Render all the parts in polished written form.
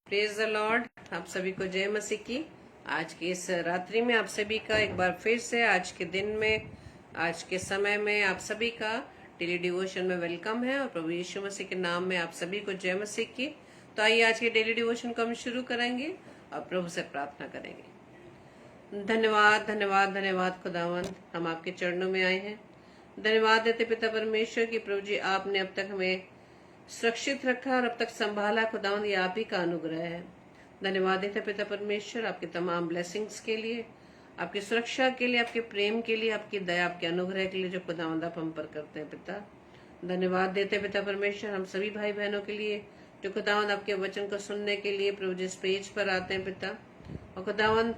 Praise the Lord. आप सभी को जय मसीह की। आज की इस रात्रि में आप सभी का एक बार फिर से आज के दिन में, आज के समय में आप सभी का डेली डिवोशन में वेलकम है और प्रभु यीशु मसीह के नाम में आप सभी को जय मसीह की। तो आइए आज के डेली डिवोशन को हम शुरू करेंगे और प्रभु से प्रार्थना करेंगे। धन्यवाद धन्यवाद धन्यवाद खुदावंद, हम आपके चरणों में आए हैं। धन्यवाद देते पिता परमेश्वर की प्रभु जी आपने अब तक हमें सुरक्षित रखा और अब तक संभाला। खुदावंद ये आप ही का अनुग्रह है। धन्यवाद देते पिता परमेश्वर आपके तमाम ब्लेसिंग्स के लिए, आपकी सुरक्षा के लिए, आपके प्रेम के लिए, आपकी दया, आपके अनुग्रह के लिए जो खुदावंद आप हम पर करते हैं पिता। धन्यवाद देते पिता परमेश्वर हम सभी भाई बहनों के लिए जो खुदावंद आपके वचन को सुनने के लिए प्रभु जिस पेज पर आते हैं पिता। और खुदावंद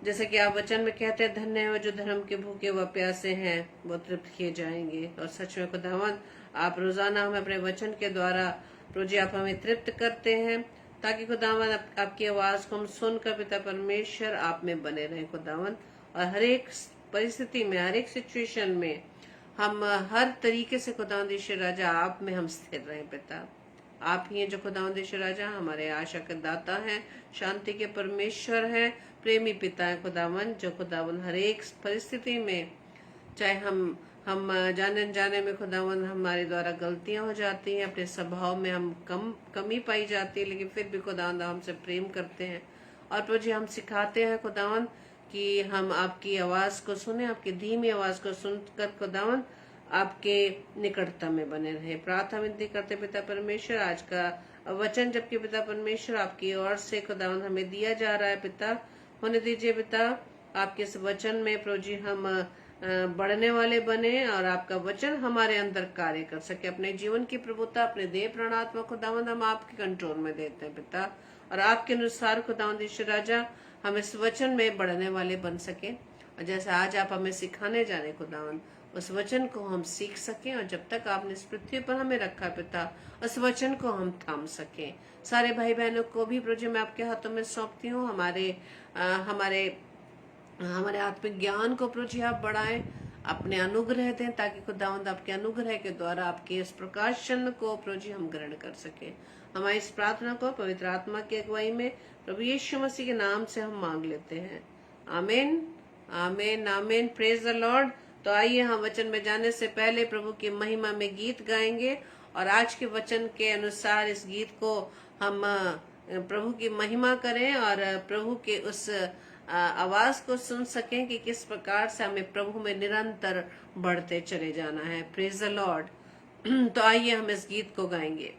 जैसे कि आप वचन में कहते हैं, धन्य है जो धर्म के भूखे व प्यासे हैं वो तृप्त किए जाएंगे। और सच में खुदावंद आप रोजाना हमें अपने वचन के द्वारा प्रभु जी आप हमें तृप्त करते हैं, ताकि खुदावंद आपकी आवाज को हम सुनकर पिता परमेश्वर आप में बने रहें खुदावंद। और हर एक परिस्थिति में, हर एक सिचुएशन में हम हर तरीके से खुदावंद ईश्वर राजा आप में हम स्थिर रहें पिता। आप ही हैं जो खुदावंद ईश्वर राजा हमारे आशा के दाता हैं, शांति के परमेश्वर हैं, प्रेमी पिता है खुदावंद, जो खुदावंद हर एक परिस्थिति में, चाहे हम जाने में खुदावंद हमारे द्वारा गलतियां हो जाती हैं, अपने स्वभाव में हम कमी पाई जाती है, लेकिन फिर भी खुदावंद हमसे प्रेम करते हैं। और प्रभु जी हम सिखाते हैं खुदावंद कि हम आपकी आवाज को सुने, आपकी धीमी आवाज को सुनकर खुदावंद आपके निकटता में बने रहे। प्रार्थना विनती करते पिता परमेश्वर, आज का वचन जबकि पिता परमेश्वर आपकी ओर से खुदावंद हमें दिया जा रहा है पिता, होने दीजिए पिता आपके इस वचन में प्रभु जी हम बढ़ने वाले बने और आपका वचन हमारे अंदर कार्य कर सके। अपने जीवन की प्रभुता, अपने देह प्राणात्मा खुदावंद हम आपके कंट्रोल में देते हैं पिता, और आपके अनुसार खुदावंद ईश्वर राजा हम इस वचन में बढ़ने वाले बन सके। और जैसे आज आप हमें सिखाने जाने खुदावंद, उस वचन को हम सीख सकें, और जब तक आपने इस पृथ्वी पर हमें रखा पिता उस वचन को हम थाम सकें। सारे भाई बहनों को भी प्रभु जी मैं आपके हाथों में सौंपती हूँ। हमारे आत्मिक ज्ञान को प्रभु जी आप बढ़ाएं, अपने अनुग्रह दें, ताकि खुदावंद आपके अनुग्रह के द्वारा आपके इस प्रकाशन को प्रभु जी हम ग्रहण कर सके। हमारी इस प्रार्थना को पवित्र आत्मा की अगुवाई में प्रभु यीशु मसीह के नाम से हम मांग लेते हैं। आमीन आमीन आमीन। Praise the Lord. तो आइए हम वचन में जाने से पहले प्रभु की महिमा में गीत गाएंगे, और आज के वचन के अनुसार इस गीत को हम प्रभु की महिमा करें और प्रभु के उस आवाज को सुन सकें कि किस प्रकार से हमें प्रभु में निरंतर बढ़ते चले जाना है। Praise the Lord. तो आइए हम इस गीत को गाएंगे।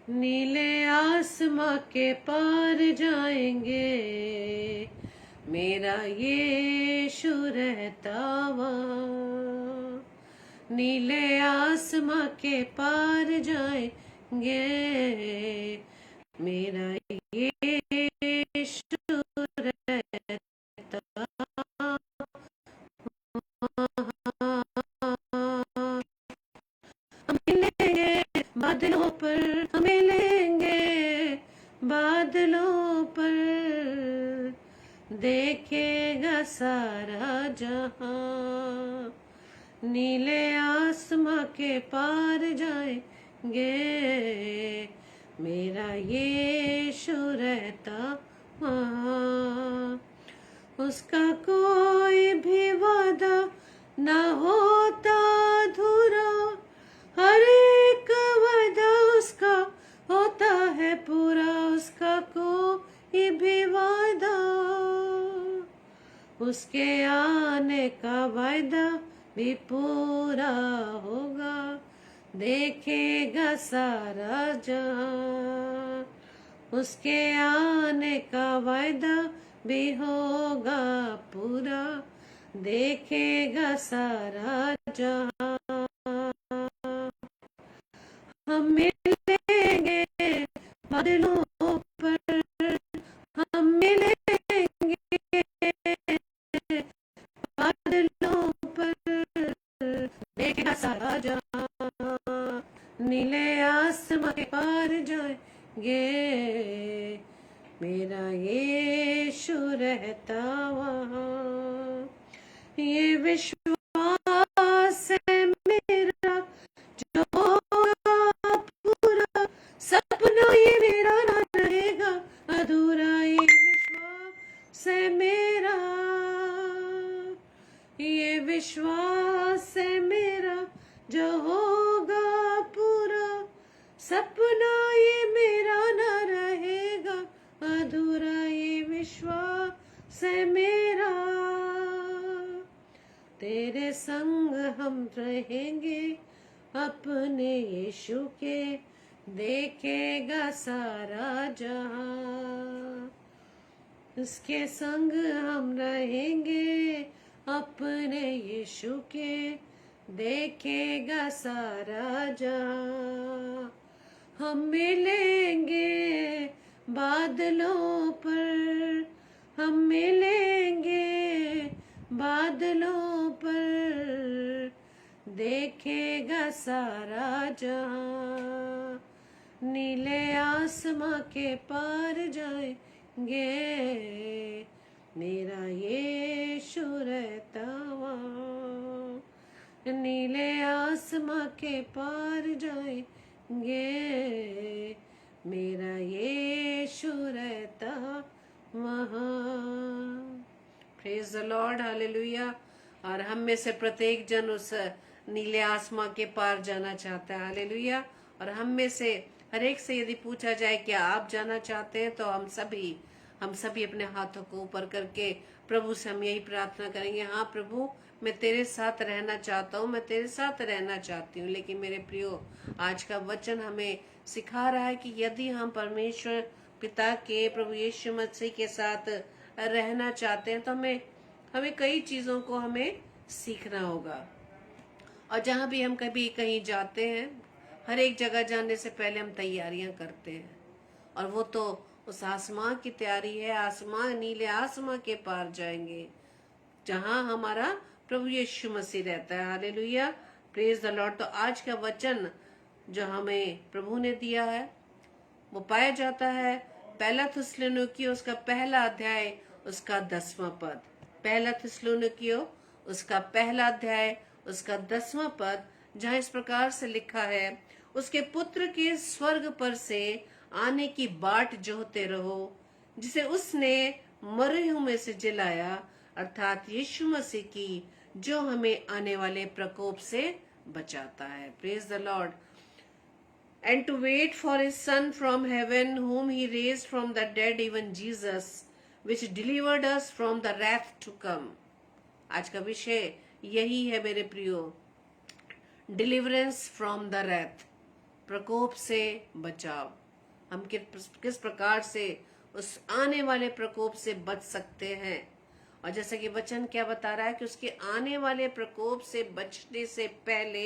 नीले आसमां के पार जाएंगे, मेरा यीशु रहता वहाँ। नीले आसमां के पार जाएंगे, मेरा यीशु रहता हम मिलेंगे बादलों पर, हम मिलेंगे बादलों पर, देखेगा सारा जहां। नीले आसमां के पार जाएंगे, मेरा यीशु रहता वहाँ। उसका कोई भी वादा ना होता अधूरा, हर एक वादा उसका होता है पूरा। उसका कोई भी वादा, उसके आने का वायदा भी पूरा होगा, देखेगा सारा जहां। उसके आने का वायदा भी होगा पूरा, देखेगा सारा जहां। हम मिलेंगे बादलों पर, हम मिलेंगे बादलों पर, देखेगा सारा जहां। नीले आसमां के पार जाएंगे, मेरा यीशु रहता वहाँ। ये विश्वास है मेरा जो पूरा, सपना सपना ये मेरा न रहेगा अधूरा, ये विश्वास है मेरा, तेरे संग हम रहेंगे अपने यीशु के, देखेगा सारा जहां। उसके संग हम रहेंगे अपने यीशु के, देखेगा सारा जहां। हम मिलेंगे बादलों पर, हम मिलेंगे बादलों पर, देखेगा सारा जहां। नीले आसमां के पार जाएंगे, मेरा यीशु रहता वहाँ। नीले आसमां के पार जाएंगे, मेरा यीशु रहता वहाँ। Praise the Lord, hallelujah. और हम में से प्रत्येक जन उस नीले आसमां के पार जाना चाहता है, हालेलुया। और हम में से हर एक से यदि पूछा जाए क्या आप जाना चाहते हैं, तो हम सभी अपने हाथों को ऊपर करके प्रभु से हम यही प्रार्थना करेंगे, हाँ प्रभु, मैं तेरे साथ रहना चाहता हूँ, मैं तेरे साथ रहना चाहती हूँ। लेकिन मेरे प्रियो, आज का वचन हमें सिखा रहा है कि यदि हम परमेश्वर पिता के, प्रभु यीशु मसीह के साथ रहना चाहते हैं, तो हमें कई चीजों को हमें सीखना होगा। और जहाँ भी हम कभी कहीं जाते हैं, हर एक जगह जाने से पहले हम तैयारियां करते हैं, और वो तो उस आसमां की तैयारी है, आसमां, नीले आसमां के पार जाएंगे जहां हमारा प्रभु यीशु मसीह रहता है, हालेलुया, प्रेज द लॉर्ड। तो आज का वचन जो हमें प्रभु ने दिया है वो पाया जाता है पहला थिस्सलुनीकियों उसका पहला अध्याय उसका 10वां पद। पहला थिस्सलुनीकियों उसका पहला अध्याय उसका 10वां पद, जहाँ इस प्रकार से लिखा है, उसके पुत्र के स्वर्ग पर से आने की बाट जोहते रहो, जिसे उसने मरे हुए में से जिलाया, अर्थात यीशु मसीह की, जो हमें आने वाले प्रकोप से बचाता है। Praise the Lord. And to wait for his son from heaven, whom he raised from the dead, even Jesus, which delivered us from the wrath to come. आज का विषय यही है मेरे प्रियो, डिलीवरेंस फ्रॉम द रैथ, प्रकोप से बचाव। हम किस प्रकार से उस आने वाले प्रकोप से बच सकते हैं। और जैसे कि वचन क्या बता रहा है कि उसके आने वाले प्रकोप से बचने से पहले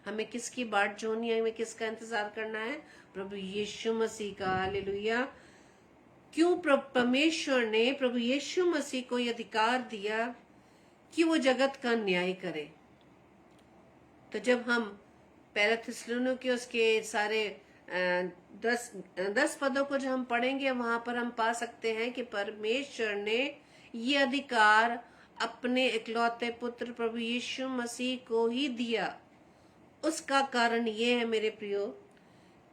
हमें किसकी बाट जोहनी है, हमें किसका इंतजार करना है, प्रभु यीशु मसीह का, हालेलुया। क्यों परमेश्वर ने प्रभु यीशु मसीह को यह अधिकार दिया कि वो जगत का न्याय करे। तो जब हम पहला थिस्सलुनीकियों उसके सारे 10 पदों को जब हम पढ़ेंगे, वहां पर हम पा सकते हैं कि परमेश्वर ने ये अधिकार अपने इकलौते पुत्र प्रभु यीशु मसीह को ही दिया। उसका कारण ये है मेरे प्रियो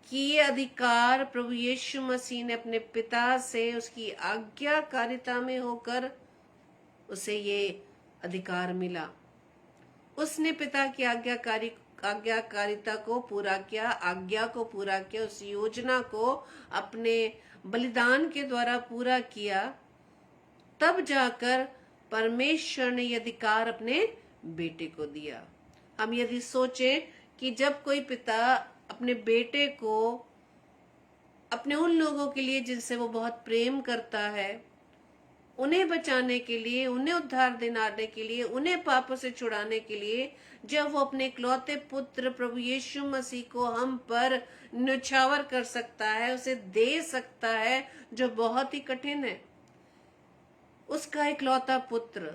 कि ये अधिकार प्रभु यीशु मसीह ने अपने पिता से उसकी आज्ञाकारिता में होकर उसे ये अधिकार मिला। उसने पिता की आज्ञाकारिता को पूरा किया, आज्ञा को पूरा किया, उस योजना को अपने बलिदान के द्वारा पूरा किया। तब जाकर परमेश्वर ने यह अधिकार अपने बेटे को दिया। हम यदि सोचें कि जब कोई पिता अपने बेटे को, अपने उन लोगों के लिए जिनसे वो बहुत प्रेम करता है, उन्हें बचाने के लिए, उन्हें उद्धार दिलाने के लिए, उन्हें पापों से छुड़ाने के लिए, जब वो अपने इकलौते पुत्र प्रभु यीशु मसीह को हम पर न्यौछावर कर सकता है, उसे दे सकता है, जो बहुत ही कठिन है। उसका इकलौता पुत्र,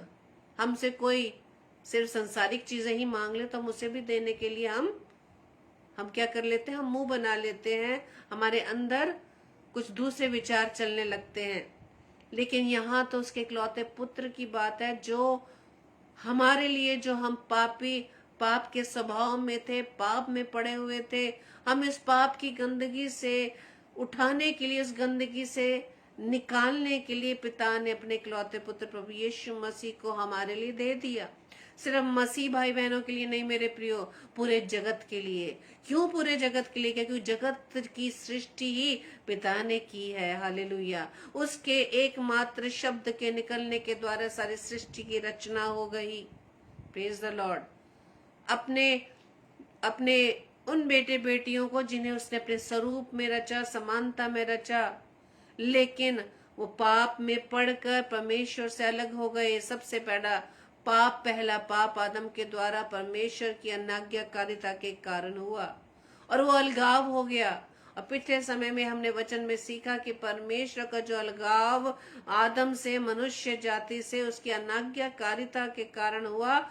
हमसे कोई सिर्फ संसारिक चीजें ही मांग ले तो हम उसे भी देने के लिए हम क्या कर लेते हैं, हम मुंह बना लेते हैं, हमारे अंदर कुछ दूसरे विचार चलने लगते हैं। लेकिन यहाँ तो उसके इकलौते पुत्र की बात है, जो हमारे लिए, जो हम पाप के स्वभाव में थे, पाप में पड़े हुए थे, हम इस पाप की गंदगी से उठाने के लिए, उस गंदगी से निकालने के लिए पिता ने अपने इकलौते पुत्र प्रभु यीशु मसीह को हमारे लिए दे दिया। सिर्फ मसीह भाई बहनों के लिए नहीं मेरे प्रियो, पूरे जगत के लिए। क्यों पूरे जगत के लिए? क्योंकि जगत की सृष्टि ही पिता ने की है। हालेलुया। उसके एकमात्र शब्द के निकलने के द्वारा सारी सृष्टि की रचना हो गई। Praise the Lord. अपने अपने उन बेटे बेटियों को जिन्हें उसने अपने स्वरूप में रचा, समानता में रचा, लेकिन वो पाप में पड़कर परमेश्वर से अलग हो गए। सबसे पहला पाप आदम के द्वारा परमेश्वर की अनाज्ञाकारिता के कारण हुआ और वो अलगाव हो गया। और पिछले समय में हमने वचन में सीखा कि परमेश्वर का जो अलगाव आदम से, मनुष्य जाति से, उसकी अनाज्ञाकारिता के कारण हुआ,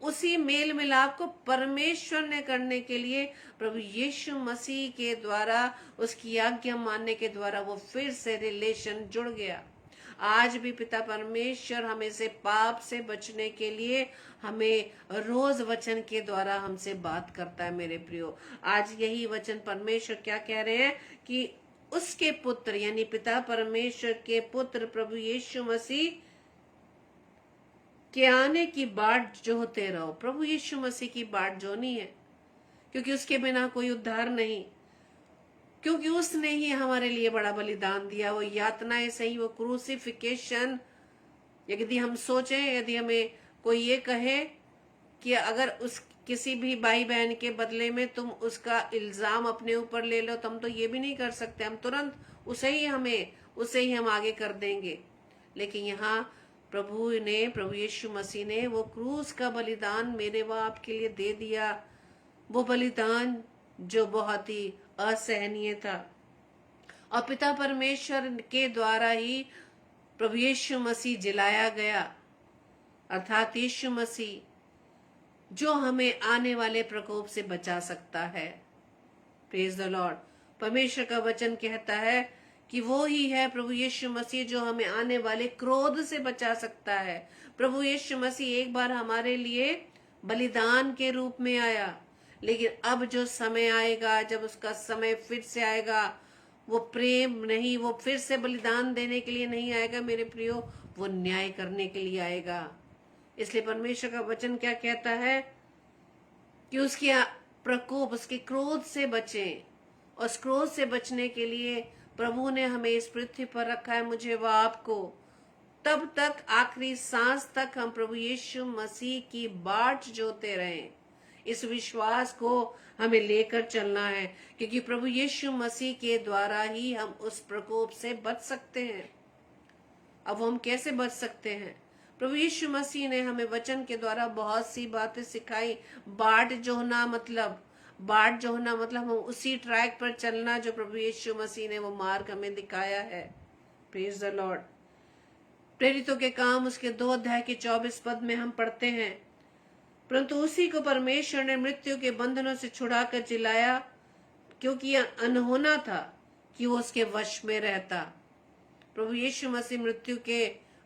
उसी मेल मिलाप को परमेश्वर ने करने के लिए प्रभु यीशु मसीह के द्वारा, उसकी आज्ञा मानने के द्वारा वो फिर से रिलेशन जुड़ गया। आज भी पिता परमेश्वर हमें से पाप से बचने के लिए हमें रोज वचन के द्वारा हमसे बात करता है मेरे प्रियो। आज यही वचन परमेश्वर क्या कह रहे हैं कि उसके पुत्र यानी पिता परमेश्वर के पुत्र प्रभु यीशु मसीह के आने की बाट जोहते रहो। प्रभु यीशु मसीह की बाट जोनी है, क्योंकि उसके बिना कोई उद्धार नहीं, क्योंकि उसने ही हमारे लिए बड़ा बलिदान दिया। वो यातनाएं सही, वो क्रूसिफिकेशन। यदि हम सोचें, यदि हमें कोई ये कहे कि अगर उस किसी भी भाई बहन के बदले में तुम उसका इल्जाम अपने ऊपर ले लो, तो हम तो ये भी नहीं कर सकते, हम तुरंत उसे ही हम आगे कर देंगे। लेकिन यहाँ प्रभु यीशु मसीह ने वो क्रूस का बलिदान मेरे व आपके लिए दे दिया। वो बलिदान जो बहुत ही असहनीय था, और पिता परमेश्वर के द्वारा ही प्रभु यीशु मसीह जिलाया गया, अर्थात यीशु मसीह जो हमें आने वाले प्रकोप से बचा सकता है। Praise the Lord. परमेश्वर का वचन कहता है कि वो ही है प्रभु यीशु मसीह जो हमें आने वाले क्रोध से बचा सकता है। प्रभु यीशु मसीह एक बार हमारे लिए बलिदान के रूप में आया, लेकिन अब जो समय आएगा, जब उसका समय फिर से आएगा, वो प्रेम नहीं, वो फिर से बलिदान देने के लिए नहीं आएगा मेरे प्रियो, वो न्याय करने के लिए आएगा। इसलिए परमेश्वर का वचन क्या कहता है कि उसके प्रकोप, उसके क्रोध से बचें। और उस क्रोध से बचने के लिए प्रभु ने हमें इस पृथ्वी पर रखा है, मुझे व आपको। तब तक, आखिरी सांस तक हम प्रभु यीशु मसीह की बाट जोते रहें। इस विश्वास को हमें लेकर चलना है, क्योंकि प्रभु यीशु मसीह के द्वारा ही हम उस प्रकोप से बच सकते हैं। अब हम कैसे बच सकते हैं? प्रभु यीशु मसीह ने हमें वचन के द्वारा बहुत सी बातें सिखाई। बाट जोहना मतलब हम उसी ट्रैक पर चलना जो प्रभु यीशु मसीह ने वो मार्ग हमें दिखाया है। Praise the Lord. प्रेरितों के काम उसके 2 अध्याय के 24 पद में हम पढ़ते हैं, परंतु उसी को परमेश्वर ने मृत्यु के बंधनों से छुड़ाकर जिलाया, क्योंकि यह अनहोना था कि वो उसके वश में रहता। प्रभु यीशु मसीह मृत्यु के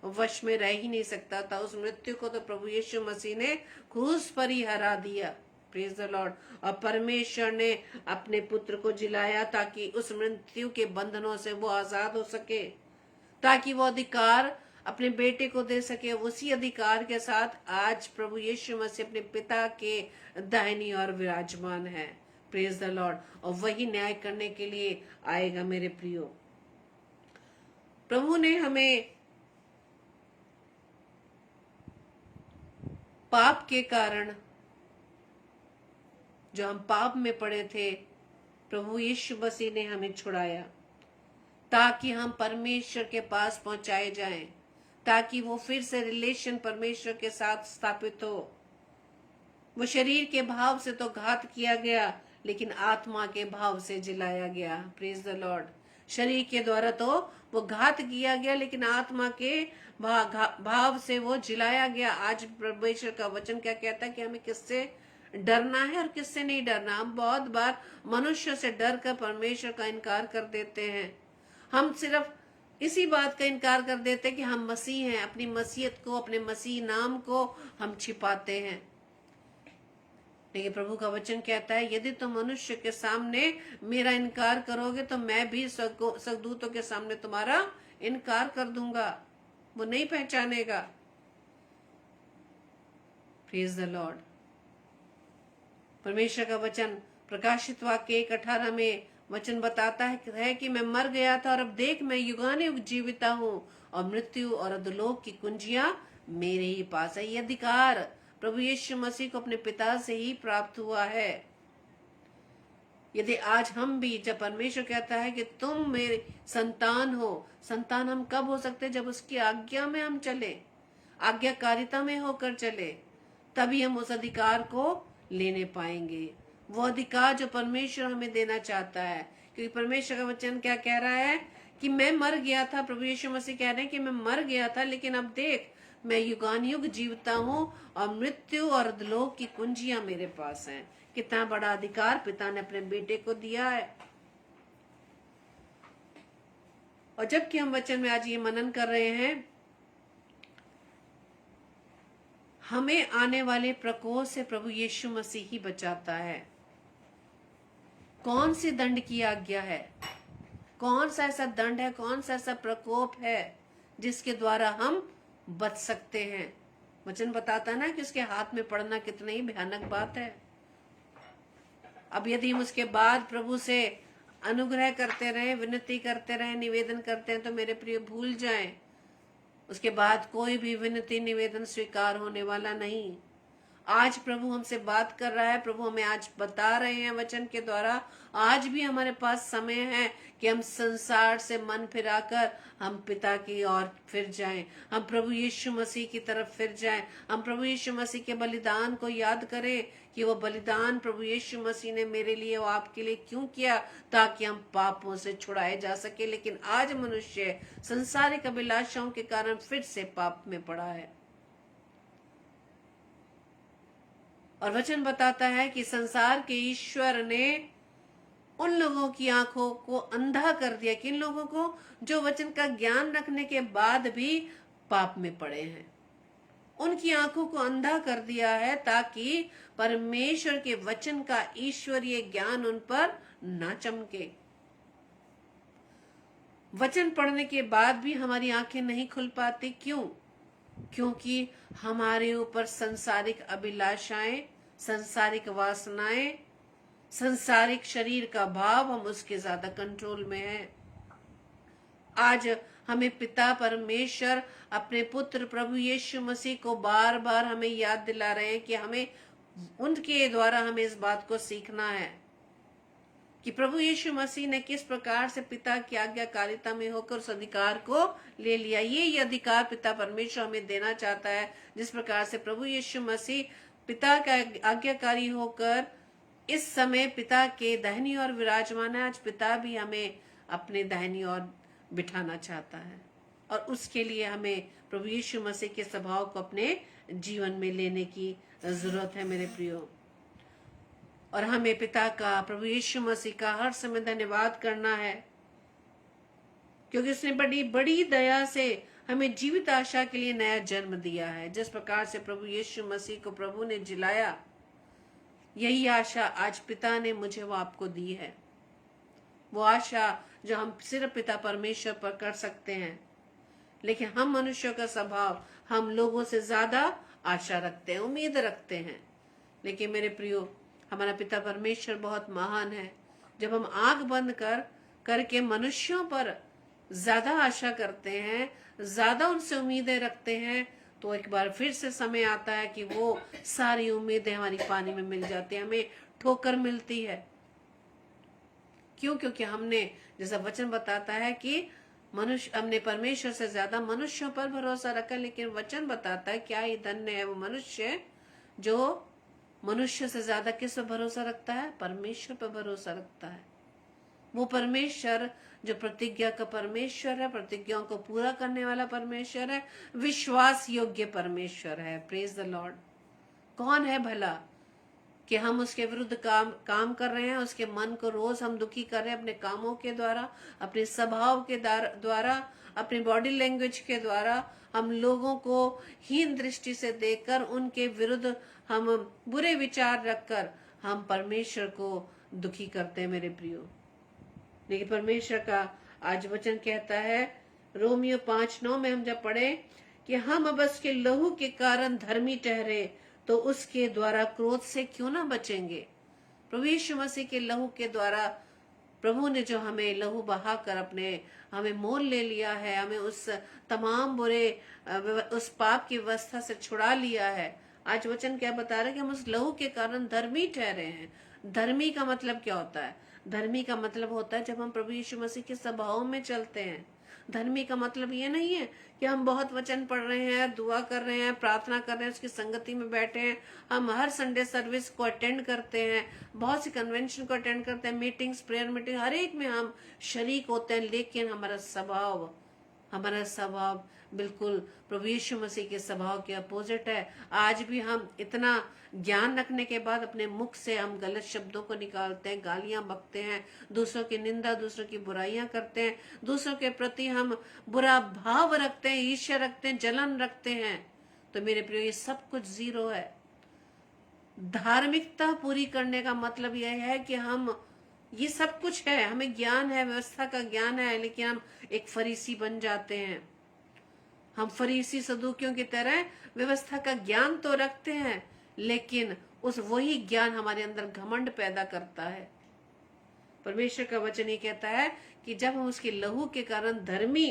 वश में रह ही नहीं सकता था। उस मृत्यु को तो प्रभु यीशु मसीह ने क्रूस पर ही हरा दिया। Praise the Lord. और परमेश्वर ने अपने पुत्र को जिलाया ताकि उस मृत्यु के बंधनों से वो आजाद हो सके, ताकि वो अधिकार अपने बेटे को दे सके। उसी अधिकार के साथ आज प्रभु यीशु मसीह अपने पिता के दाहिनी ओर विराजमान है। Praise the Lord. और वही न्याय करने के लिए आएगा मेरे प्रियो। प्रभु ने हमें पाप के कारण, जो हम पाप में पड़े थे, प्रभु यीशु मसीह ने हमें छुड़ाया ताकि हम परमेश्वर के पास पहुंचाए जाएं, ताकि वो फिर से रिलेशन परमेश्वर के साथ स्थापित हो। वो शरीर के भाव से तो घात किया गया, लेकिन आत्मा के भाव से जिलाया गया। Praise the Lord. शरीर के द्वारा तो वो घात किया गया, लेकिन आत्मा के भाव से वो जिलाया गया। आज परमेश्वर का वचन क्या कहता है कि हमें किससे डरना है और किससे नहीं डरना। हम बहुत बार मनुष्य से डर कर परमेश्वर का इनकार कर देते हैं। हम सिर्फ इसी बात का इनकार कर देते हैं कि हम मसीह हैं, अपनी मसीहत को, अपने मसीह नाम को हम छिपाते हैं। लेकिन प्रभु का वचन कहता है, यदि तुम मनुष्य के सामने मेरा इनकार करोगे तो मैं भी सगदूतों के सामने तुम्हारा इनकार कर दूंगा। वो नहीं पहचानेगा। Praise the Lord. परमेश्वर का वचन प्रकाशित वाक्य 1:18 में वचन बताता है कि मैं मर गया था और अब देख मैं युगानुयुग जीविता हूँ और मृत्यु और अधोलोक की कुंजियां मेरे ही पास है। ये अधिकार प्रभु यीशु मसीह को अपने पिता से ही प्राप्त हुआ है। यदि आज हम भी, जब परमेश्वर कहता है कि तुम मेरे संतान हो, संतान हम कब हो सकते? जब उसकी आज्ञा में हम चले, आज्ञाकारिता में होकर चले, तभी हम उस अधिकार को लेने पाएंगे। वो अधिकार जो परमेश्वर हमें देना चाहता है, क्योंकि परमेश्वर का वचन क्या कह रहा है कि मैं मर गया था। प्रभु यीशु मसीह कह रहे हैं कि मैं मर गया था, लेकिन अब देख मैं युगानुयुग जीवता हूँ और मृत्यु और अधोलोक की कुंजियां मेरे पास हैं। कितना बड़ा अधिकार पिता ने अपने बेटे को दिया है। और जबकि हम वचन में आज ये मनन कर रहे हैं, हमें आने वाले प्रकोप से प्रभु यीशु मसीह ही बचाता है। कौन सी दंड की आज्ञा है? कौन सा ऐसा दंड है, कौन सा ऐसा प्रकोप है जिसके द्वारा हम बच सकते हैं? वचन बताता है ना कि उसके हाथ में पड़ना कितना ही भयानक बात है। अब यदि हम उसके बाद प्रभु से अनुग्रह करते रहे, विनती करते रहे, निवेदन करते हैं, तो मेरे प्रिय भूल जाएं, उसके बाद कोई भी विनती निवेदन स्वीकार होने वाला नहीं। आज प्रभु हमसे बात कर रहा है, प्रभु हमें आज बता रहे हैं वचन के द्वारा, आज भी हमारे पास समय है कि हम संसार से मन फिराकर हम पिता की ओर फिर जाएं, हम प्रभु यीशु मसीह की तरफ फिर जाएं, हम प्रभु यीशु मसीह के बलिदान को याद करें कि वो बलिदान प्रभु यीशु मसीह ने मेरे लिए और आपके लिए क्यों किया, ताकि हम पापों से छुड़ाए जा सके। लेकिन आज मनुष्य संसारिक अभिलाषाओं के कारण फिर से पाप में पड़ा है। और वचन बताता है कि संसार के ईश्वर ने उन लोगों की आंखों को अंधा कर दिया, किन लोगों को? जो वचन का ज्ञान रखने के बाद भी पाप में पड़े हैं। उनकी आंखों को अंधा कर दिया है ताकि परमेश्वर के वचन का ईश्वरीय ज्ञान उन पर ना चमके। वचन पढ़ने के बाद भी हमारी आंखें नहीं खुल पाती। क्यों? क्योंकि हमारे ऊपर संसारिक अभिलाषाएं, संसारिक वासनाएं, संसारिक शरीर का भाव, हम उसके ज्यादा कंट्रोल में हैं। आज हमें पिता परमेश्वर अपने पुत्र प्रभु यीशु मसीह को बार बार हमें याद दिला रहे हैं कि हमें उनके द्वारा हमें इस बात को सीखना है कि प्रभु यीशु मसीह ने किस प्रकार से पिता की आज्ञाकारिता में होकर उस अधिकार को ले लिया। ये अधिकार पिता परमेश्वर हमें देना चाहता है। जिस प्रकार से प्रभु यीशु मसीह पिता का आज्ञाकारी होकर इस समय पिता के दाहिनी ओर विराजमान है, आज पिता भी हमें अपने दाहिनी ओर बिठाना चाहता है। और उसके लिए हमें प्रभु यीशु मसीह के स्वभाव को अपने जीवन में लेने की जरूरत है मेरे प्रियो। और हमें पिता का, प्रभु यीशु मसीह का हर समय धन्यवाद करना है, क्योंकि उसने बड़ी बड़ी दया से हमें जीवित आशा के लिए नया जन्म दिया है। जिस प्रकार से प्रभु यीशु मसीह को प्रभु ने जिलाया, यही आशा आज पिता ने मुझे वो आपको दी है। वो आशा जो हम सिर्फ पिता परमेश्वर पर कर सकते हैं। लेकिन हम मनुष्यों का स्वभाव, हम लोगों से ज्यादा आशा रखते हैं, उम्मीद रखते हैं। लेकिन मेरे प्रियो, हमारा पिता परमेश्वर बहुत महान है। जब हम आंख बंद करके मनुष्यों पर ज्यादा आशा करते हैं, ज्यादा उनसे उम्मीदें रखते हैं, तो एक बार फिर से समय आता है कि वो सारी उम्मीदें हमारी पानी में मिल जाती है, हमें ठोकर मिलती है। क्यों? क्योंकि हमने, जैसा वचन बताता है कि हमने परमेश्वर से ज्यादा मनुष्यों पर भरोसा रखा। लेकिन वचन बताता है क्या ही धन्य है वो मनुष्य जो मनुष्य से ज्यादा किस पर भरोसा रखता है? परमेश्वर पर भरोसा रखता है। वो परमेश्वर जो प्रतिज्ञा का परमेश्वर है, प्रतिज्ञाओं को पूरा करने वाला परमेश्वर है, विश्वास योग्य परमेश्वर है। Praise the Lord. कौन है भला कि हम उसके विरुद्ध काम कर रहे हैं, उसके मन को रोज हम दुखी कर रहे हैं अपने कामों के द्वारा, अपने स्वभाव के द्वारा, अपनी बॉडी लैंग्वेज के द्वारा, हम लोगों को हीन दृष्टि से देखकर उनके विरुद्ध हम बुरे विचार रखकर हम परमेश्वर को दुखी करते हैं मेरे प्रियो। लेकिन परमेश्वर का आज वचन कहता है, रोमियो 5:9 में हम जब पढ़े कि हम अब उसके लहू के कारण धर्मी ठहरे, तो उसके द्वारा क्रोध से क्यों ना बचेंगे। प्रभु यीशु मसीह के लहू के द्वारा प्रभु ने जो हमें लहू बहाकर अपने हमें मोल ले लिया है, हमें उस तमाम बुरे उस पाप की व्यवस्था से छुड़ा लिया है। आज वचन क्या बता रहा है कि हम उस लहू के कारण धर्मी ठहरे हैं। धर्मी का मतलब क्या होता है? धर्मी का मतलब होता है जब हम प्रभु यीशु मसीह के स्वभाव में चलते हैं। धर्मी का मतलब ये नहीं है कि हम बहुत वचन पढ़ रहे हैं, दुआ कर रहे हैं, प्रार्थना कर रहे हैं, उसकी संगति में बैठे हैं, हम हर संडे सर्विस को अटेंड करते हैं, बहुत सी कन्वेंशन को अटेंड करते हैं, मीटिंग्स, प्रेयर मीटिंग, हर एक में हम शरीक होते हैं, लेकिन हमारा स्वभाव बिल्कुल प्रभु यीशु मसीह के स्वभाव के अपोजिट है। आज भी हम इतना ज्ञान रखने के बाद अपने मुख से हम गलत शब्दों को निकालते हैं, गालियां बकते हैं, दूसरों की निंदा, दूसरों की बुराइयां करते हैं, दूसरों के प्रति हम बुरा भाव रखते हैं, ईर्ष्या रखते हैं, जलन रखते हैं। तो मेरे प्रियो, ये सब कुछ जीरो है। धार्मिकता पूरी करने का मतलब यह है कि हम ये सब कुछ है, हमें ज्ञान है, व्यवस्था का ज्ञान है, लेकिन हम एक फरीसी बन जाते हैं। हम फरीसी सदूकियों की तरह व्यवस्था का ज्ञान तो रखते हैं, लेकिन उस वही ज्ञान हमारे अंदर घमंड पैदा करता है। परमेश्वर का वचन ये कहता है कि जब हम उसके लहू के कारण धर्मी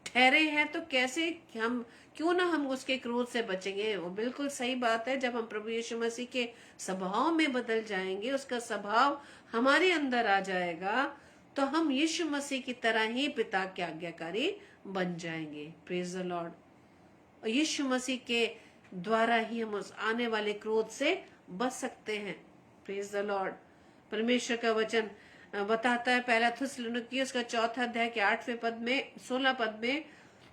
ठहरे हैं, तो कैसे हम क्यों ना हम उसके क्रोध से बचेंगे। वो बिल्कुल सही बात है। जब हम प्रभु यीशु मसीह के स्वभाव में बदल जाएंगे, उसका स्वभाव हमारे अंदर आ जाएगा, तो हम यीशु मसीह की तरह ही पिता के आज्ञाकारी बन जाएंगे। Praise the Lord. और यीशु मसीह के द्वारा ही हम उस आने वाले क्रोध से बच सकते हैं। Praise the Lord. परमेश्वर का वचन बताता है, पहला थिस्सलुनीकी उसका 4 अध्याय के 8वें पद में, 16 पद में,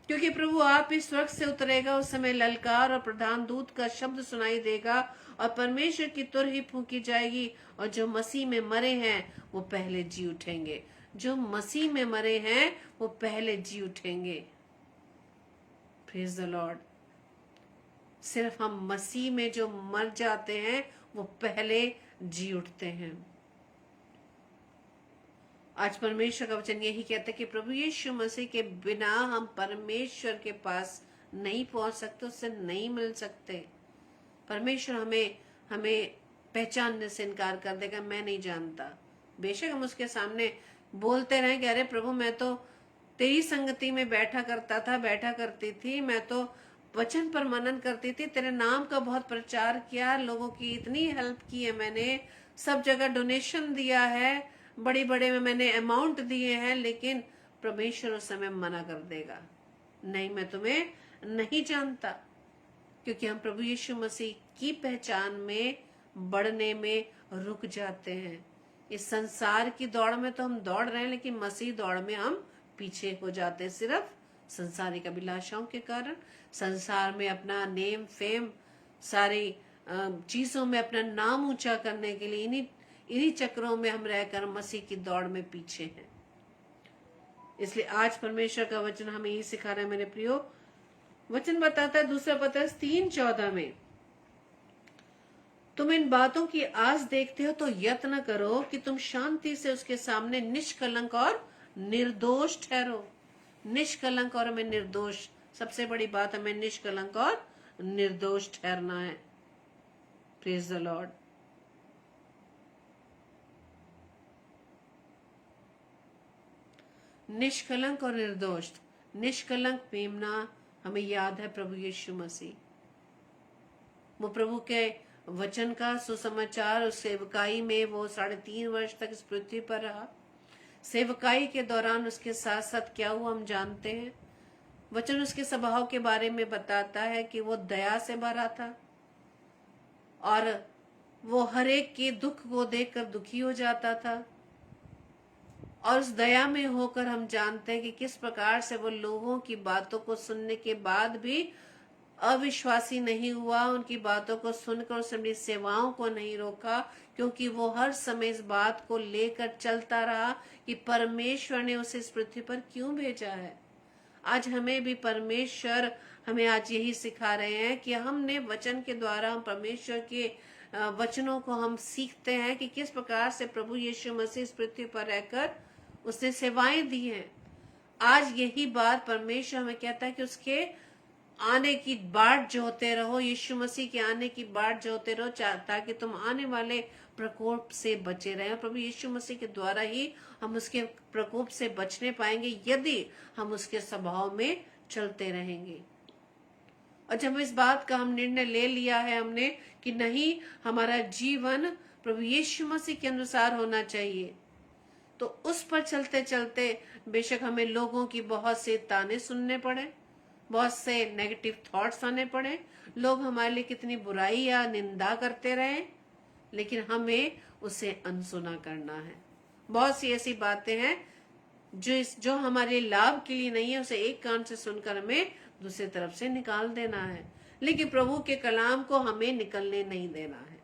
क्योंकि प्रभु आप इस स्वर्ग से उतरेगा, उस समय ललकार और प्रधान दूत का शब्द सुनाई देगा और परमेश्वर की तुरही फूंकी जाएगी, और जो मसीह में मरे हैं वो पहले जी उठेंगे। जो मसीह में मरे हैं वो पहले जी उठेंगे। Praise the Lord. सिर्फ हम मसीह में जो मर जाते हैं वो पहले जी उठते हैं। आज परमेश्वर का वचन यही कहता है कि प्रभु यीशु मसीह के बिना हम परमेश्वर के पास नहीं पहुंच सकते, उससे नहीं मिल सकते। परमेश्वर हमें पहचानने से इनकार कर देगा, मैं नहीं जानता। बेशक हम उसके सामने बोलते रहे कि अरे प्रभु, मैं तो तेरी संगति में बैठा करती थी, मैं तो वचन पर मनन करती थी, तेरे नाम का बहुत प्रचार किया, लोगों की इतनी हेल्प की है, मैंने सब जगह डोनेशन दिया है, बड़े बड़े में मैंने अमाउंट दिए हैं, लेकिन परमेश्वर उस समय मना कर देगा, नहीं, मैं तुम्हें नहीं जानता। क्योंकि हम प्रभु यीशु मसीह की पहचान में बढ़ने में रुक जाते हैं। इस संसार की दौड़ में तो हम दौड़ रहे हैं, लेकिन मसीह दौड़ में हम पीछे हो जाते हैं, सिर्फ संसारिक अभिलाषाओं के कारण। संसार में अपना नेम फेम, सारी चीजों में अपना नाम ऊंचा करने के लिए इन्हीं चक्रों में हम रहकर मसीह की दौड़ में पीछे हैं। इसलिए आज परमेश्वर का वचन हमें यही सिखा रहा है मेरे प्रियो। वचन बताता है 2 पतरस 3:14 में, तुम इन बातों की आस देखते हो तो यत्न करो कि तुम शांति से उसके सामने निष्कलंक और निर्दोष ठहरो। निष्कलंक और हमें निर्दोष, सबसे बड़ी बात, हमें निष्कलंक और निर्दोष ठहरना है। Praise the lord. निष्कलंक और निर्दोष। निष्कलंक मेमना हमें याद है प्रभु यीशु मसीह। वो प्रभु के वचन का सुसमाचार उस सेवकाई में वो 3.5 वर्ष तक इस पृथ्वी पर रहा। सेवकाई के दौरान उसके साथ साथ क्या हुआ हम जानते हैं। वचन उसके स्वभाव के बारे में बताता है कि वो दया से भरा था और वो हर एक के दुख को देखकर दुखी हो जाता था, और उस दया में होकर हम जानते हैं कि किस प्रकार से वो लोगों की बातों को सुनने के बाद भी अविश्वासी नहीं हुआ। उनकी बातों को सुनकर उसने अपनी सेवाओं को नहीं रोका, क्योंकि वो हर समय इस बात को लेकर चलता रहा कि परमेश्वर ने उसे इस पृथ्वी पर क्यों भेजा है। आज हमें भी परमेश्वर हमें आज यही सिखा रहे हैं कि हमने वचन के द्वारा हम परमेश्वर के वचनों को हम सीखते हैं कि किस प्रकार से प्रभु यीशु मसीह इस पृथ्वी पर रहकर उसने सेवाएं दी हैं। आज यही बात परमेश्वर हमें कहता है कि उसके आने की बाट जोहते रहो, यीशु मसीह के आने की बाट जोहते रहो, ताकि तुम आने वाले प्रकोप से बचे रहें। प्रभु यीशु मसीह के द्वारा ही हम उसके प्रकोप से बचने पाएंगे, यदि हम उसके स्वभाव में चलते रहेंगे। और जब इस बात का हम निर्णय ले लिया है हमने कि नहीं, हमारा जीवन प्रभु यीशु मसीह के अनुसार होना चाहिए, तो उस पर चलते चलते बेशक हमें लोगों की बहुत से ताने सुनने पड़े, बहुत से नेगेटिव थॉट्स आने पड़े, लोग हमारे लिए कितनी बुराई या निंदा करते रहे, लेकिन हमें उसे अनसुना करना है। बहुत सी ऐसी बातें हैं जो हमारे लाभ के लिए नहीं है, उसे एक कान से सुनकर हमें दूसरी तरफ से निकाल देना है। लेकिन प्रभु के कलाम को हमें निकलने नहीं देना है,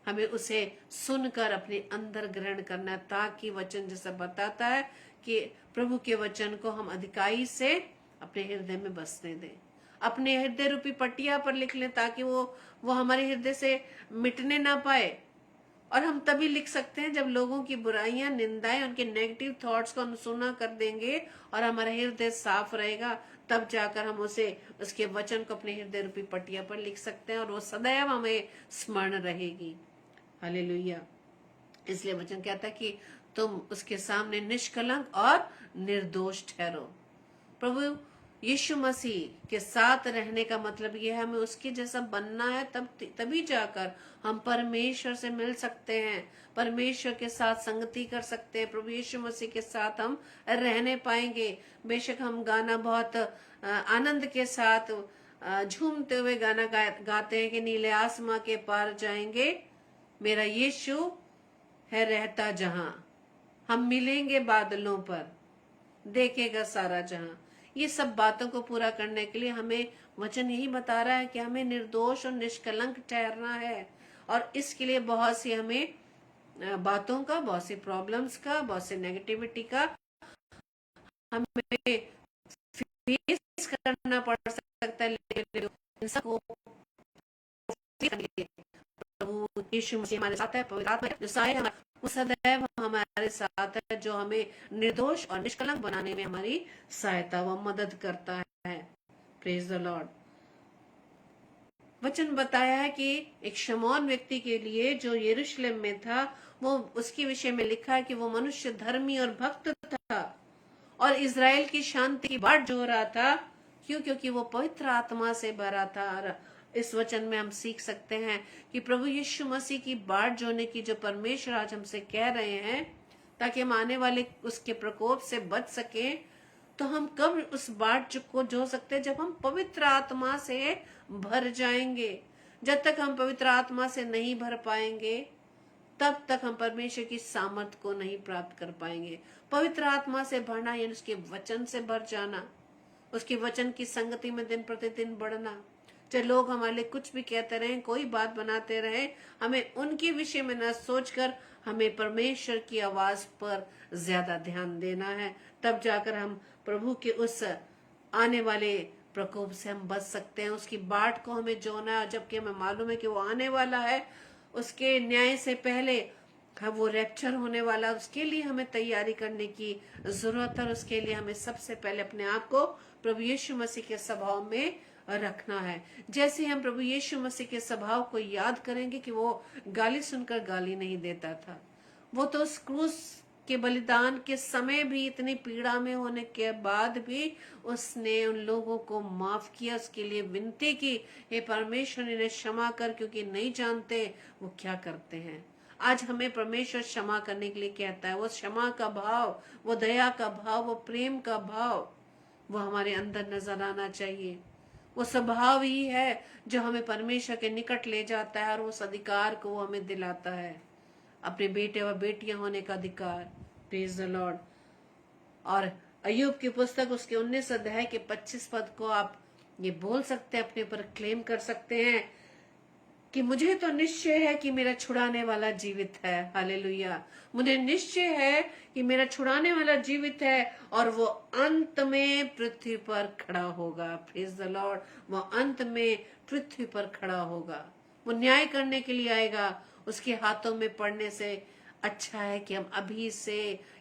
हमें उसे सुनकर अपने अंदर ग्रहण करना है, ताकि वचन जैसा बताता है कि प्रभु के वचन को हम अधिकाई से अपने हृदय में बसने दें, अपने हृदय रूपी पट्टिया पर लिख लें, ताकि वो हमारे हृदय से मिटने ना पाए। और हम तभी लिख सकते हैं जब लोगों की बुराइयां, निंदाएं, उनके नेगेटिव थॉट्स को अनसुना कर देंगे और हमारा हृदय साफ रहेगा, तब जाकर हम उसके वचन को अपने हृदय रूपी पट्टिया पर लिख सकते हैं और वो सदैव हमें स्मरण रहेगी। हालेलुया। इसलिए वचन कहता है कि तुम उसके सामने निष्कलंक और निर्दोष ठहरो। प्रभु यीशु मसीह के साथ रहने का मतलब यह है हमें उसके जैसा बनना है, तभी जाकर हम परमेश्वर से मिल सकते हैं, परमेश्वर के साथ संगति कर सकते हैं, प्रभु यीशु मसीह के साथ हम रहने पाएंगे। बेशक हम गाना बहुत आनंद के साथ झूमते हुए गाना गाते हैं कि नीले आसमां के पार जाएंगे, मेरा यीशु है रहता जहां, हम मिलेंगे बादलों पर, देखेगा सारा जहां। ये सब बातों को पूरा करने के लिए हमें वचन यही बता रहा है कि हमें निर्दोष और निष्कलंक ठहरना है। और इसके लिए बहुत सी हमें बातों का, बहुत सी प्रॉब्लम्स का, बहुत सी नेगेटिविटी का हमें फेस करना पड़ सकता है, लेकिन सबको प्रभु यीशु मसीह हमारे साथ है, पवित्र आत्मा जो साया वो सदैव हमारे साथ है, जो हमें निर्दोष और निष्कलंक बनाने में हमारी सहायता व मदद करता है। Praise the Lord. वचन बताया है कि एक शमौन व्यक्ति के लिए जो यरूशलेम में था, वो उसके विषय में लिखा है कि वो मनुष्य धर्मी और भक्त था और इज़राइल की शांति की बाट जो रहा था। क्यों? क्योंकि वो पवित्र आत्मा से भरा था। और इस वचन में हम सीख सकते हैं कि प्रभु यीशु मसीह की बाट जोने की जो परमेश्वर आज हमसे कह रहे हैं, ताकि हम आने वाले उसके प्रकोप से बच सकें, तो हम कब उस बाट को जो सकते हैं? जब हम पवित्र आत्मा से भर जाएंगे। जब तक हम पवित्र आत्मा से नहीं भर पाएंगे, तब तक हम परमेश्वर की सामर्थ को नहीं प्राप्त कर पाएंगे। पवित्र आत्मा से भरना यानी उसके वचन से भर जाना, उसके वचन की संगति में दिन प्रतिदिन बढ़ना। चाहे लोग हमारे लिए कुछ भी कहते रहे, कोई बात बनाते रहे, हमें उनके विषय में न सोचकर हमें परमेश्वर की आवाज पर ज्यादा ध्यान देना है। तब जाकर हम प्रभु के उस आने वाले प्रकोप से हम बच सकते हैं। उसकी बाट को हमें जोना है, जबकि हमें मालूम है कि वो आने वाला है, उसके न्याय से पहले वो रैप्चर होने वाला, उसके लिए हमें तैयारी करने की जरूरत है। और उसके लिए हमें सबसे पहले अपने आप को प्रभु यीशु मसीह के स्वभाव में रखना है। जैसे हम प्रभु यीशु मसीह के स्वभाव को याद करेंगे कि वो गाली सुनकर गाली नहीं देता था, वो तो उस क्रूस के बलिदान के समय भी इतनी पीड़ा में होने के बाद भी उसने उन लोगों को माफ किया, उसके लिए विनती की, हे परमेश्वर इन्हें क्षमा कर, क्योंकि नहीं जानते वो क्या करते हैं। आज हमें परमेश्वर क्षमा करने के लिए कहता है। वो क्षमा का भाव, वो दया का भाव, वो प्रेम का भाव, वो हमारे अंदर नजर आना चाहिए। वो स्वभाव ही है जो हमें परमेश्वर के निकट ले जाता है और उस अधिकार को वो हमें दिलाता है, अपने बेटे व बेटियां होने का अधिकार। Praise the Lord. और अय्यूब की पुस्तक उसके 19 अध्याय के 25 पद को आप ये बोल सकते हैं, अपने पर क्लेम कर सकते हैं कि मुझे तो निश्चय है कि मेरा छुड़ाने वाला जीवित है। हालेलुया। मुझे निश्चय है कि मेरा छुड़ाने वाला जीवित है और वो अंत में पृथ्वी पर खड़ा होगा। Praise the Lord. वो अंत में पृथ्वी पर खड़ा होगा, वो न्याय करने के लिए आएगा। उसके हाथों में पड़ने से अच्छा है कि हम अभी से,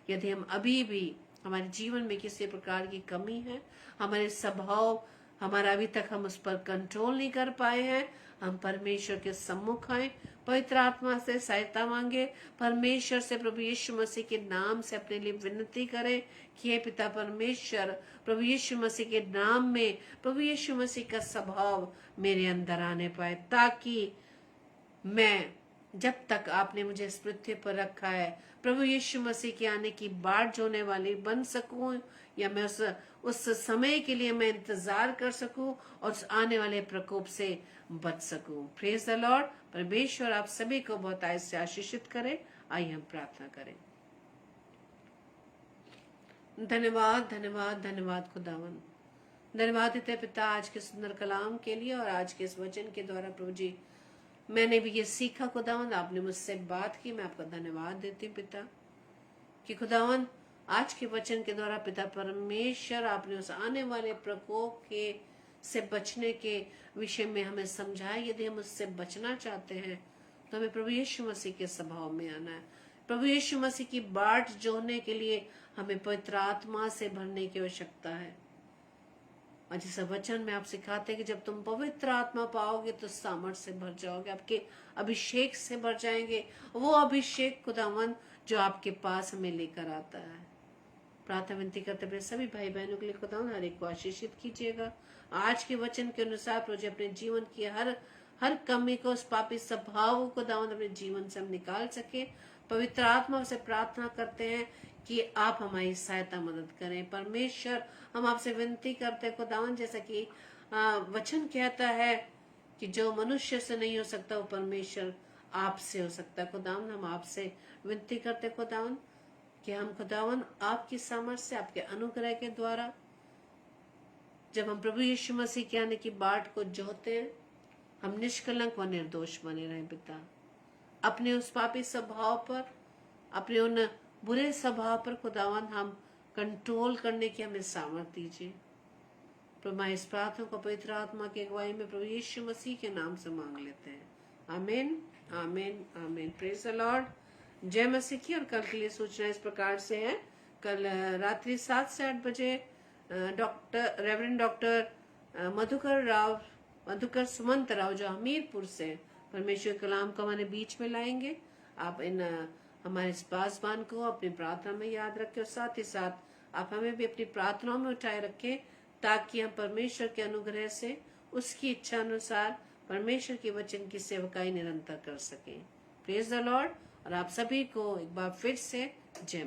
यदि हम अभी भी हमारे जीवन में किसी प्रकार की कमी है, हमारे स्वभाव हमारा अभी तक हम उस पर कंट्रोल नहीं कर पाए हैं। हम परमेश्वर के सम्मुख आए, पवित्र आत्मा से सहायता मांगे, परमेश्वर से प्रभु यीशु मसीह के नाम से अपने लिए विनती करें कि हे पिता परमेश्वर, प्रभु यीशु मसीह के नाम में प्रभु यीशु मसीह का स्वभाव मेरे अंदर आने पाए, ताकि मैं जब तक आपने मुझे इस पृथ्वी पर रखा है प्रभु यीशु मसीह के आने की बाट जोने वाली बन सकूं, या मैं उस समय के लिए मैं इंतजार कर सकूं और उस आने वाले प्रकोप से बच सकूं। Praise the Lord. परमेश्वर आप सभी को बहुत आय से आशीषित करे। आइए हम प्रार्थना करें। धन्यवाद धन्यवाद धन्यवाद खुदावन, धन्यवाद देते पिता आज के सुंदर कलाम के लिए और आज के इस वचन के द्वारा प्रभु जी मैंने भी ये सीखा खुदावन, आपने मुझसे बात की, मैं आपका धन्यवाद देती हूँ पिता कि खुदावन आज के वचन के द्वारा पिता परमेश्वर आपने उस आने वाले प्रकोप के से बचने के विषय में हमें समझाया। यदि हम उससे बचना चाहते हैं तो हमें प्रभु यीशु मसीह के स्वभाव में आना है। प्रभु यीशु मसीह की बाट जोड़ने के लिए हमें पवित्र आत्मा से भरने की आवश्यकता है। और जिस वचन में आप सिखाते हैं कि जब तुम पवित्र आत्मा पाओगे तो सामर्थ से भर जाओगे, आपके अभिषेक से भर जाएंगे। वो अभिषेक खुदावन जो आपके पास हमें लेकर आता है। प्रार्थना विनती करते हुए सभी भाई बहनों के लिए खुदावन हर एक को आशीषित कीजिएगा। आज के वचन के अनुसार प्रभु अपने जीवन की हर कमी को, उस पापी स्वभाव को खुदावन अपने जीवन से हम निकाल सके। पवित्र आत्मा से प्रार्थना करते हैं कि आप हमारी सहायता मदद करें। परमेश्वर हम आपसे विनती करते हैं खुदावन, जैसा कि वचन कहता है कि जो मनुष्य से नहीं हो सकता वो परमेश्वर आपसे हो सकता है। खुदावन हम आपसे विनती करते हैं खुदावन कि हम खुदावन आपकी सामर्थ से, आपके अनुग्रह के द्वारा जब हम प्रभु यीशु मसीह के आने की बाट को जोहते हैं, हम निष्कलंक व निर्दोष बने रहें पिता। अपने उस पापी स्वभाव पर, अपने उन बुरे स्वभाव पर खुदावन हम कंट्रोल करने की हमें सामर्थ दीजिए। प्रभु मैं इस प्रार्थना को पवित्र आत्मा की अगुवाई में प्रभु यीशु मसीह के नाम से मांग लेते हैं। आमीन आमीन आमीन। Praise the Lord. जय मसीह की। और कल के लिए सूचना इस प्रकार से है। कल रात्रि 7 से 8 बजे रेवरेंड डॉक्टर मधुकर सुमंत राव जो हमीरपुर से परमेश्वर कलाम को हमारे बीच में लाएंगे। आप इन हमारे इस पासवान को अपनी प्रार्थना में याद रखें और साथ ही साथ आप हमें भी अपनी प्रार्थनाओं में उठाए रखें, ताकि हम परमेश्वर के अनुग्रह से उसकी इच्छा अनुसार परमेश्वर के वचन की सेवकाई निरंतर कर सकें। Praise the Lord. और आप सभी को एक बार फिर से जय।